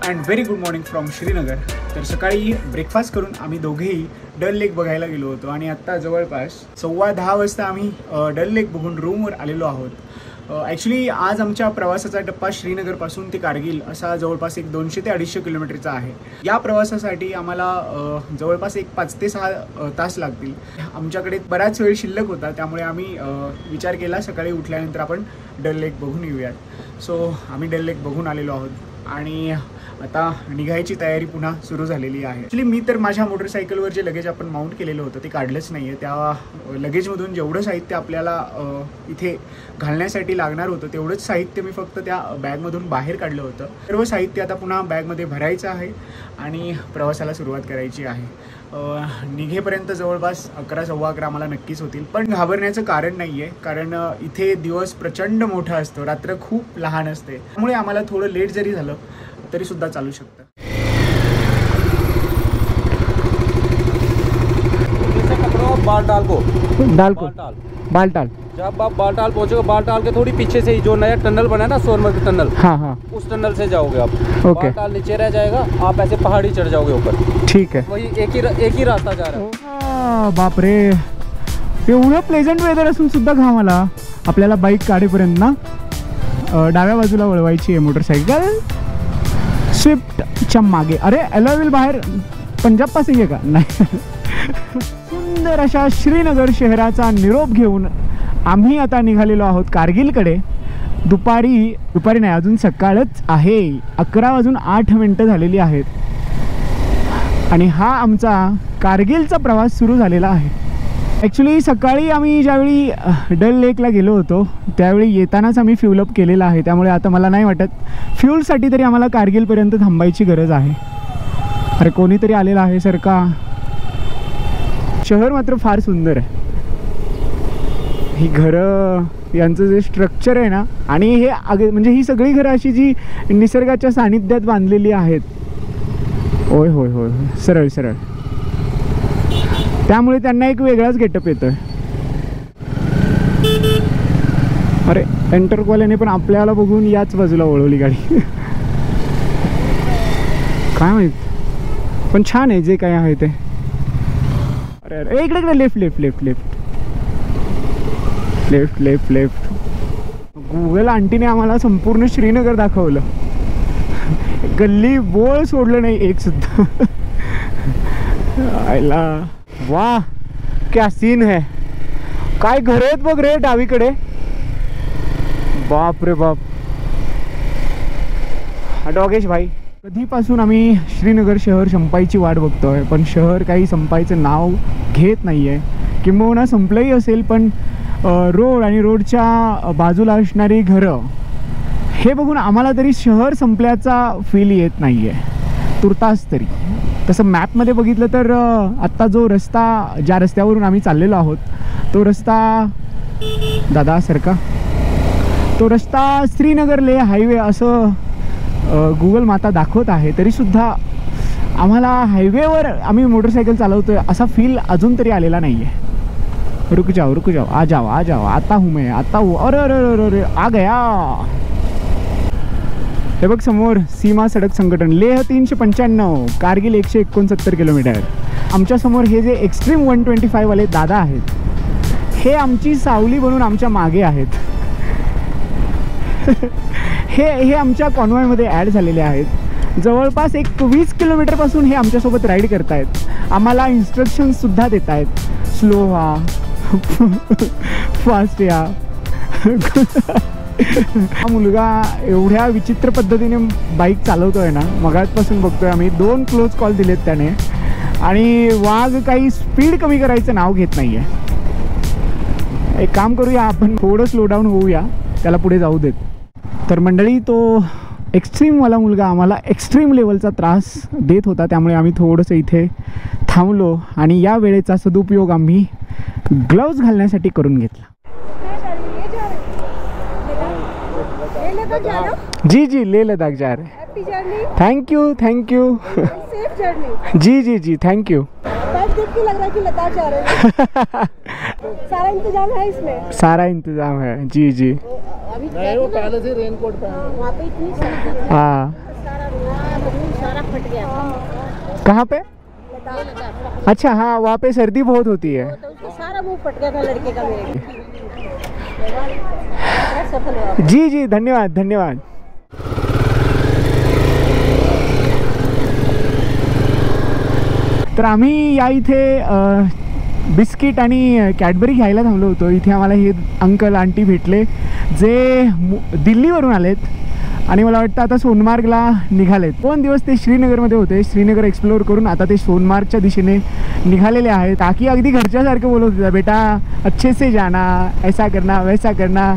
And very good morning from Srinagar. तर सकाळी breakfast करून आम्ही दोघेही डल लेक बघायला गेलो होतो आणि आत्ता जवळपास 10:15 वाजता आम्ही डल लेक बघून रूमवर आलेलो आहोत। ॲक्च्युली आज आमच्या प्रवासाचा टप्पा श्रीनगरपासून ते कारगिल असा जवळपास एक 200 ते 250 किलोमीटरचा आहे। या प्रवासासाठी आम्हाला जवळपास एक 5 ते 6 तास लागतील। आमच्याकडे बराच वेळ शिल्लक होता, त्यामुळे आम्ही विचार केला सकाळी उठल्यानंतर आपण डल लेक बघून येऊयात। सो आम्ही डल लेक बघून आलेलो आहोत आणि आता निघायची तयारी पुन्हा सुरू झालेली आहे। ॲक्च्युली मी तर माझ्या मोटरसायकलवर जे लगेज आपण माउंट केलेलं होतं ते काढलंच नाही आहे। त्या लगेजमधून जेवढं साहित्य आपल्याला इथे घालण्यासाठी लागणार होतं तेवढंच साहित्य मी फक्त त्या बॅगमधून बाहेर काढलं होतं। सर्व साहित्य आता पुन्हा बॅगमध्ये भरायचं आहे आणि प्रवासाला सुरुवात करायची आहे। निघेपर्यंत जवळपास 11-11:15 आम्हाला नक्कीच होतील, पण घाबरण्याचं कारण नाही आहे, कारण इथे दिवस प्रचंड मोठा असतो, रात्र खूप लहान असते, त्यामुळे आम्हाला थोडं लेट जरी झालं तरी सुद्धा चालू शकतं। बालटाल जब आप बालटाल पहुंचोगे, बालटाल के थोड़ी पीछे से ही जो नया टनल बना है ना, सोनमर्ग टनल, हाँ, उस टनल से जाओगे आप। ओके। बालटाल नीचे रह जाएगा, आप ऐसे पहाड़ी चढ़ जाओगे ऊपर। ठीक है, वही एक ही रास्ता जा रहा है। बाप रे, एवढं प्लेझंट वेदर असून सुद्धा घाम आला आपल्याला बाईक काढेपर्यंत ना। डाव्या बाजूला वळवायची आहे मोटरसायकल स्विफ्टच्या मागे। अरे अलॉय व्हील बाहेर पंजाब पासिंग आहे का? नाही। सुंदर अशा श्रीनगर शहराचा निरोप घेऊन आम्ही आता निघालेलो आहोत कारगिलकडे। दुपारी नाही, अजून सकाळच आहे, 11:08 झालेली आहेत आणि हा आमचा कारगिलचा प्रवास सुरू झालेला आहे। ॲक्च्युली सकाळी आम्ही ज्यावेळी डल लेकला गेलो होतो त्यावेळी येतानाच आम्ही फ्यूलअप केलेला आहे, त्यामुळे आता मला नाही वाटत फ्यूलसाठी तरी आम्हाला कारगिलपर्यंत थांबायची गरज आहे। अरे कोणीतरी आलेला आहे सर का? शहर मात्र फार सुंदर आहे। ही घरं, यांचं जे स्ट्रक्चर आहे ना, आणि हे म्हणजे ही सगळी घरं अशी जी निसर्गाच्या सानिध्यात बांधलेली आहेत। होय होय होय, सरळ सरळ, त्यामुळे त्यांना एक वेगळाच गेटअप येतोय। अरे एंटरकॉलने पण आपल्याला बघून याच बाजूला वळवली गाडी। काय माहित, पण छान आहे जे काय आहे ते। अरे अरे इकडे left left left left left left left. Google आंटीने आम्हाला संपूर्ण श्रीनगर दाखवलं, गल्ली बोळ सोडलं नाही एक सुद्धा। आयला वाह, क्या सीन है। काय घर आहेत बघ रे डावीकडे, बाप रे बाप। डॉगेश भाई, कधीपासून आम्ही श्रीनगर शहर संपायची वाट बघतोय, पण शहर काही संपायचं नाव घेत नाही आहे। किंबहुना संपलंही असेल, पण रोड आणि रोडच्या बाजूला असणारी घरं हे बघून आम्हाला तरी शहर संपल्याचा फील येत नाही आहे तुर्तास तरी। तसं मॅपमध्ये बघितलं तर आत्ता जो रस्ता, ज्या रस्त्यावरून आम्ही चाललेलो आहोत तो रस्ता, दादा सरका, तो रस्ता श्रीनगर लेह हायवे असं गुगल माता दाखवत आहे, तरीसुद्धा आम्हाला हायवेवर आम्ही मोटरसायकल चालवतोय असा फील अजून तरी आलेला नाही आहे। रुक जाओ, आ जाओ, आता हूँ मैं, आता हूँ। अरे अरे अरे अरे, आ गया। हे बघ समोर सीमा सडक संघटन, लेह 395, कारगिल 169 किलोमीटर। आमच्यासमोर हे जे एक्स्ट्रीम 125 वाले दादा आहेत, हे आमची सावली बनून आमच्या मागे आहेत। हे आमच्या कॉन्वॉयमध्ये ॲड झालेले आहेत। जवळपास एक 20 किलोमीटरपासून हे आमच्यासोबत राईड करत आहेत, आम्हाला इन्स्ट्रक्शन्ससुद्धा देत आहेत, स्लो व्हा, फास्ट या। हा मुलगा एवढ्या विचित्र पद्धतीने बाईक चालवतोय ना, मगाचपासून बघतोय आम्ही। 2 क्लोज कॉल दिलेत त्याने आणि वाघ काही स्पीड कमी करायचं नाव घेत नाही आहे। एक काम करूया, आपण थोडं स्लो डाऊन होऊया, त्याला पुढे जाऊ देत। तर मंडळी, तो एक्स्ट्रीमवाला मुलगा आम्हाला एक्स्ट्रीम लेवलचा त्रास देत होता, त्यामुळे आम्ही थोडंसं इथे थांबलो आणि या वेळेचा सदुपयोग आम्ही ग्लव्ज घालण्यासाठी करून घेतला। जी जी, लेह लद्दाख जा रहे। Thank you. जी, थैंक यू। लग रहा है कि लद्दाख जा रहे हैं। सारा इंतजाम है इसमें, सारा इंतजाम है। जी नहीं, वो पहले से रेनकोट पहना, वहाँ पे इतनी। हाँ फट गया। कहाँ पे? अच्छा हाँ, वहाँ पे सर्दी बहुत होती है। तो उसका सारा मुंह फट गया था लड़के का मेरे। सफल हुआ। जी जी, धन्यवाद धन्यवाद। तर आम्ही या इथे बिस्किट आणि कॅडबरी घ्यायला थांबलो होतो. इथे आम्हाला हे अंकल आंटी भेटले जे दिल्लीवरून आलेत आणि मला वाटतं आता सोनमार्गला निघालेत. 2 दिवस ते श्रीनगरमध्ये होते. श्रीनगर एक्सप्लोअर करून आता ते सोनमार्गच्या दिशेने निघालेले आहेत. काकी अगदी घरच्यासारखं बोलत होत्या, बेटा अच्छे से जाना, ऐसा करना वैसा करना.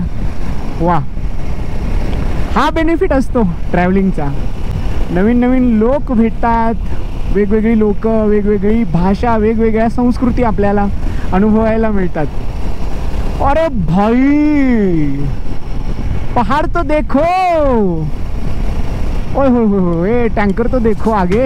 वा, हा बेनिफिट असतो ट्रॅव्हलिंगचा. नवीन नवीन लोक भेटतात, वेगवेगळी लोक, वेगवेगळी भाषा, वेगवेगळ्या संस्कृती आपल्याला अनुभवायला मिळतात. अरे भाई, पहाड़ तो देखो, ओए हो, टैंकर तो देखो आगे.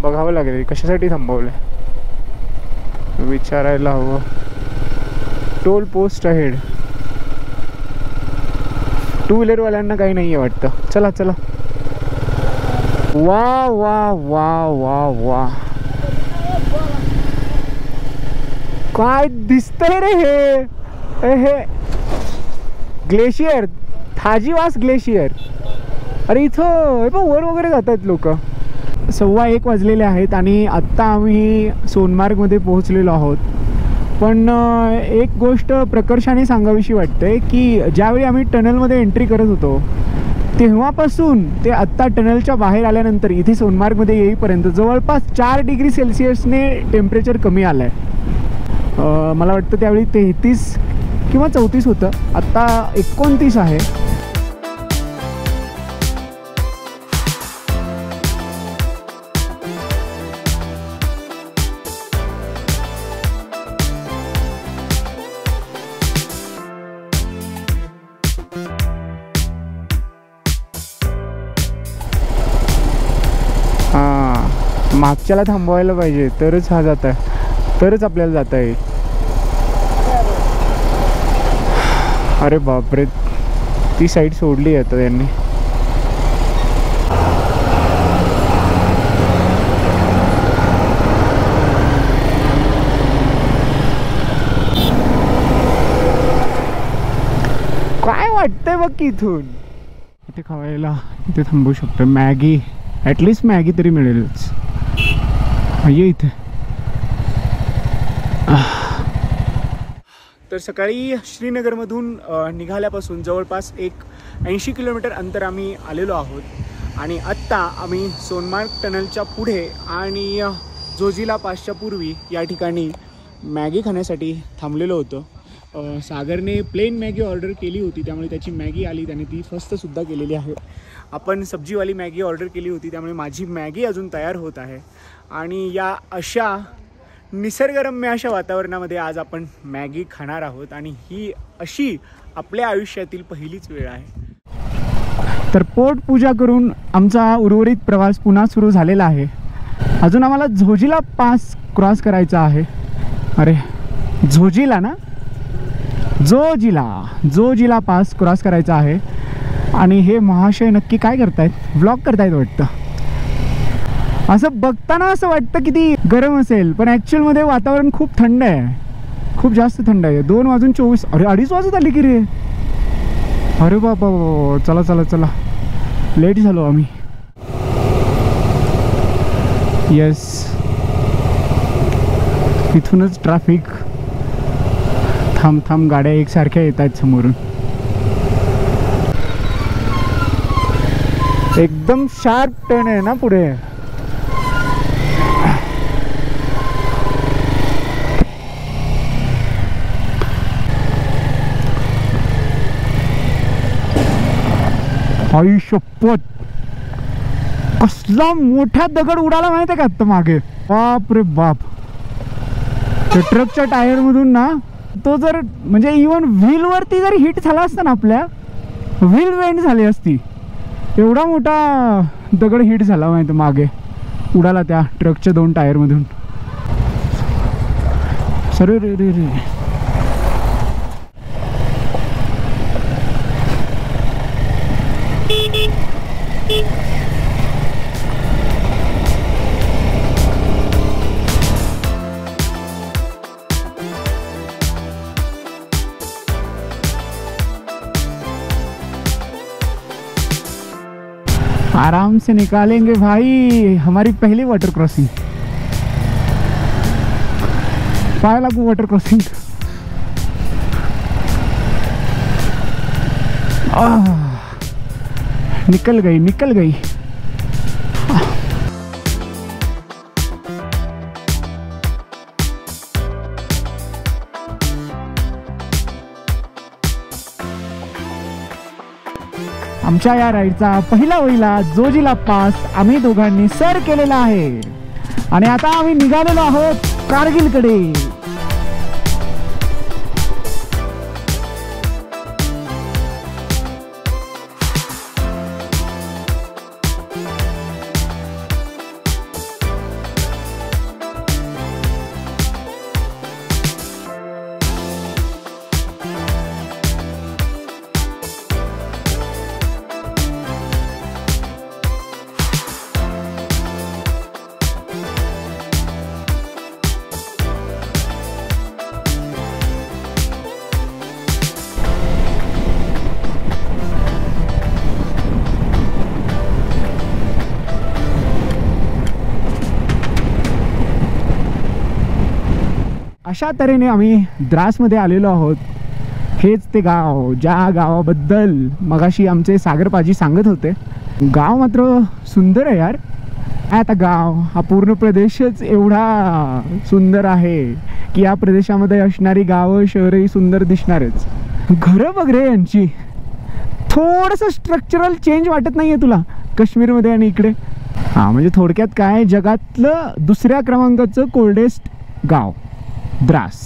बघावं लागेल कशासाठी थांबवलं, विचारायला हवं. Toll post ahead. 2 व्हीलरवाल्यांना काही नाही आहे वाटतं. चला चला. वा वा वा वा वा, काय दिसतंय रे हे ग्लेशियर, थाजीवास ग्लेशियर. अरे इथं वर वगैरे जातात लोक. 1:15 वाजलेले आहेत आणि आत्ता आम्ही सोनमार्गमध्ये पोहोचलेलो आहोत. पण एक गोष्ट प्रकर्षाने सांगावीशी वाटते की ज्यावेळी आम्ही टनलमध्ये एंट्री करत होतो तेव्हापासून ते आत्ता टनलच्या बाहेर आल्यानंतर इथे सोनमार्गमध्ये येईपर्यंत जवळपास 4 डिग्री सेल्सिअसने टेम्परेचर कमी आलं आहे. मला वाटतं त्यावेळी 33 किंवा 34 होतं, आत्ता 29 आहे. मागच्याला थांबवायला पाहिजे तरच हा जात आहे, तरच आपल्याला जाता येईल. अरे बापरे, ती साईड सोडली आता त्यांनी. काय वाटतंय बघ की इथून इथे खावायला इथे थांबू शकतो. मॅगी, ॲटलिस्ट मॅगी तरी मिळेलच. ये इथे. तर सकाळी श्रीनगरमधून निघाल्यापासून जवळपास 80 किलोमीटर अंतर आम्ही आलेलो आहोत आणि आत्ता आम्ही सोनमार्ग टनलच्या पुढे आणि जोजिला पासच्या पूर्वी या ठिकाणी मॅगी खाण्यासाठी थांबलेलो होतो. सागरने प्लेन मॅगी ऑर्डर केली होती त्यामुळे त्याची मॅगी आली, त्याने ती फस्तसुद्धा केलेली आहे. आपण सब्जीवाली मॅगी ऑर्डर केली होती त्यामुळे माझी मॅगी अजून तयार होत आहे. आणि या अशा निसर्गरम्य अशा वातावरणामध्ये आज आपण मॅगी खाणार आहोत आणि ही अशी आपल्या आयुष्यातील पहिलीच वेळ आहे. तर पोट पूजा करून आमचा उर्वरित प्रवास पुन्हा सुरू झालेला आहे. अजून आम्हाला झोजिला पास क्रॉस करायचा आहे. अरे झोजिला ना, जोजिला पास क्रॉस करायचा आहे. आणि हे महाशय नक्की काय करतायत, व्लॉग करतायत वाटतं. असं बघताना असं वाटतं की ती गरम असेल पण ॲक्च्युअलमध्ये वातावरण खूप थंड आहे, खूप जास्त थंड आहे. 2:24. अरे 2:30 वाजत आली की रे. अरे बाबा, चला चला चला, लेट झालो आम्ही. येस, इथूनच ट्रॅफिक. थांब गाड्या एकसारख्या येत आहेत समोरून. एकदम शार्प टर्न आहे ना पुढे. आई शपथ, कसला मोठा दगड उडाला माहिती का आता मागे. बाप रे बाप. त्या ट्रकच्या टायर मधून ना तो जर म्हणजे इवन व्हील वरती जर हिट झाला असता ना, आपल्या व्हील वेंड झाली असती. एवढा मोठा दगड हिट झाला माहिती मागे, उडाला त्या ट्रकच्या 2 टायर मधून. सरे रे रे रे. आराम से निकालेंगे भाई हमारी पहली वाटर क्रॉसिंग. पाय लागू वाटर क्रॉसिंग. निकल गई निकल गई. आमच्या या राईडचा पहिला जोजिला पास आम्ही दोघांनी सर केलेला आहे आणि आता आम्ही निघालेलो आहोत कारगिलकडे. अशा तऱ्हेने आम्ही द्रासमध्ये आलेलो आहोत. हेच ते गाव ज्या गावाबद्दल मगाशी आमचे सागर पाजी सांगत होते. गाव मात्र सुंदर आहे यार. आता गाव हा पूर्ण प्रदेशच एवढा सुंदर आहे की या प्रदेशामध्ये असणारी गावं शहरही सुंदर दिसणारच. घरं बघ रे यांची. थोडंसं स्ट्रक्चरल चेंज वाटत नाहीये तुला काश्मीरमध्ये आणि इकडे? हां, म्हणजे थोडक्यात काय, जगातलं 2ऱ्या क्रमांकाचं कोल्डेस्ट गाव द्रास.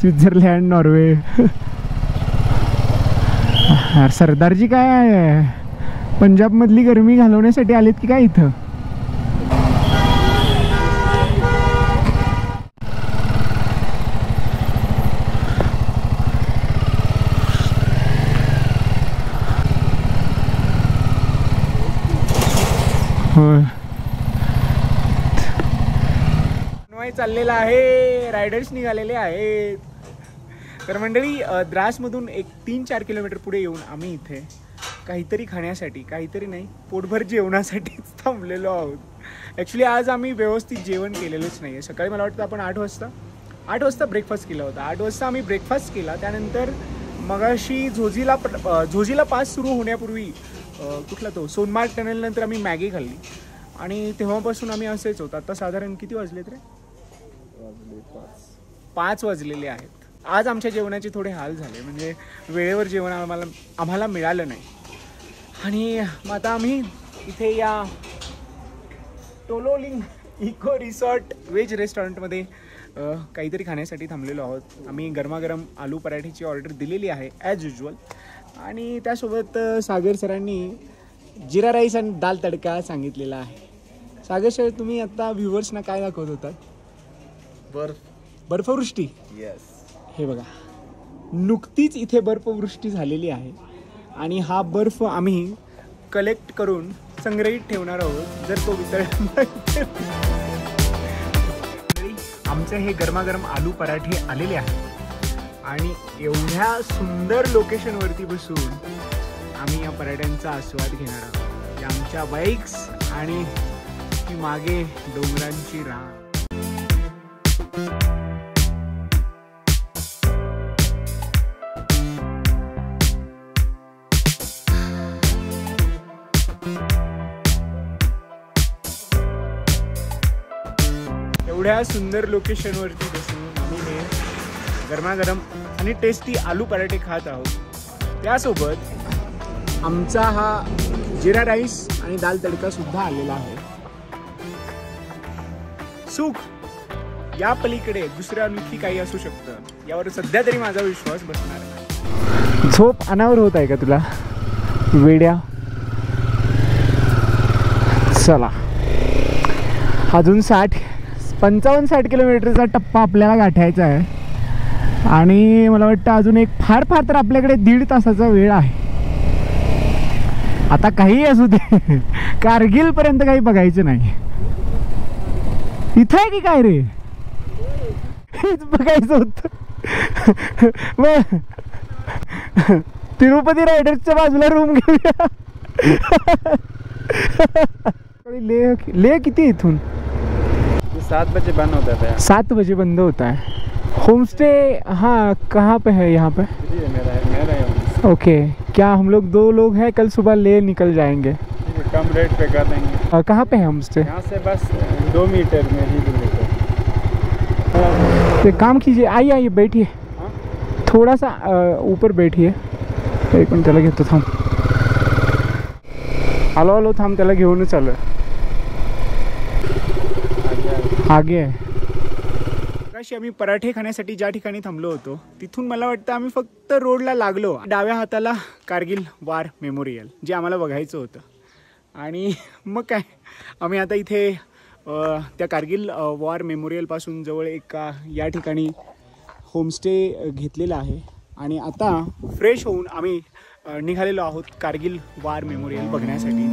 Switzerland, Norway. सरदारजी काय पंजाब मधली गरमी घालवण्यासाठी आलेत की काय इथं? चाललेला आहे. रायडर्स निघालेले आहेत. तर मंडळी, द्रासमधून एक 3-4 किलोमीटर पुढे येऊन आम्ही इथे काहीतरी खाण्यासाठी, काहीतरी नाही पोटभर जेवणासाठीच थांबलेलो आहोत. ॲक्च्युली आज आम्ही व्यवस्थित जेवण केलेलंच नाही आहे. सकाळी मला वाटतं आपण 8 वाजता ब्रेकफास्ट केला होता. 8 वाजता आम्ही ब्रेकफास्ट केला. त्यानंतर मगाशी झोजिला पास सुरू होण्यापूर्वी कुठला तो सोनमार्ग टनेल नंतर आम्ही मॅगी खाल्ली आणि तेव्हापासून आम्ही असेच होतो. आता साधारण किती वाजलेत रे? 5 वाजलेले आहेत. आज आमच्या जेवणाचे थोडे हाल झाले. म्हणजे वेळेवर जेवण आम्हाला मिळालं नाही. आणि मग आता आम्ही इथे या टोलोलिंग इको रिसॉर्ट व्हेज रेस्टॉरंटमध्ये काहीतरी खाण्यासाठी थांबलेलो आहोत. आम्ही गरमागरम आलू पराठीची ऑर्डर दिलेली आहे ॲज युजल. आणि त्यासोबत सागर सरांनी जिरा राईस आणि दाल तडका सांगितलेला आहे. सागर सर, तुम्ही आता व्ह्युअर्सना काय दाखवत होतात? बर्फवृष्टी. येस, हे बघा, नुकतीच इथे बर्फवृष्टी झालेली आहे आणि हा बर्फ आम्ही कलेक्ट करून संग्रहित ठेवणार आहोत जर तो वितळला. आमचे हे गरमागरम आलू पराठे आलेले आहेत आणि एवढ्या सुंदर लोकेशनवरती बसून आम्ही या पराठ्यांचा आस्वाद घेणार आहोत. या आमच्या बाईक्स आणि ती मागे डोंगरांची रांग. एवढ्या सुंदर लोकेशनवरती बसून आम्ही हे गरमागरम आणि टेस्टी आलू पराठे खात आहोत. त्यासोबत आमचा हा जिरा राईस आणि दाल तडका सुद्धा आलेला आहे. सुख या पलीकडे दुसरं आणखी काही असू शकतं यावर सध्या तरी माझा विश्वास बसणार नाही. झोप अनावर होत आहे का तुला वेड्या? चला अजून 55-60 किलोमीटरचा टप्पा आपल्याला गाठायचा आहे आणि मला वाटतं अजून एक फार तर आपल्याकडे 1.5 तासाचा वेळ आहे. आता काही असू दे, कारगिल पर्यंत काही बघायचं नाही. इथं आहे की काय रे? हेच बघायचं होतं. मग तिरुपती रायडर्सच्या बाजूला रूम घेऊया. ले किती इथून? 7 बजे बंद होता है. 7 बजे बंद होता है. होम स्टे हाँ कहाँ पे है? यहाँ पे मेरा ओके. क्या हम लोग 2 लोग हैं, कल सुबह ले निकल जाएंगे. कम रेट पे कर देंगे. कहाँ पे है होम स्टे? यहाँ से बस 2 मीटर में ही दूरी पे. तो काम कीजिए, आइए बैठिए. थोड़ा सा ऊपर बैठिए. एक मिनिट त्याला घेतो थांब. हॅलो थांब, त्याला घेऊनच आलो. आगे आहे. अशी आम्ही पराठे खाण्यासाठी ज्या ठिकाणी थांबलो होतो तिथून मला वाटतं आम्ही फक्त रोडला लागलो. डाव्या हाताला कारगिल वार मेमोरियल जे आम्हाला बघायचं होतं. आणि मग काय आम्ही आता इथे त्या कारगिल वॉर मेमोरियलपासून जवळ एक या ठिकाणी होमस्टे घेतलेला आहे. आणि आता फ्रेश होऊन आम्ही निघालेलो आहोत कारगिल वार मेमोरियल बघण्यासाठी,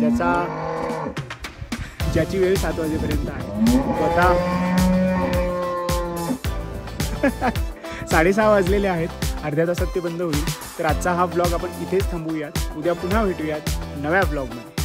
ज्याची वेळ 7 वाजेपर्यंत आहे. आता 6:30 वाजलेले आहेत. अर्ध्या तासात ते बंद होईल. तर आजचा हा ब्लॉग आपण इथेच थांबवूयात. उद्या पुन्हा भेटूयात नव्या ब्लॉगमध्ये.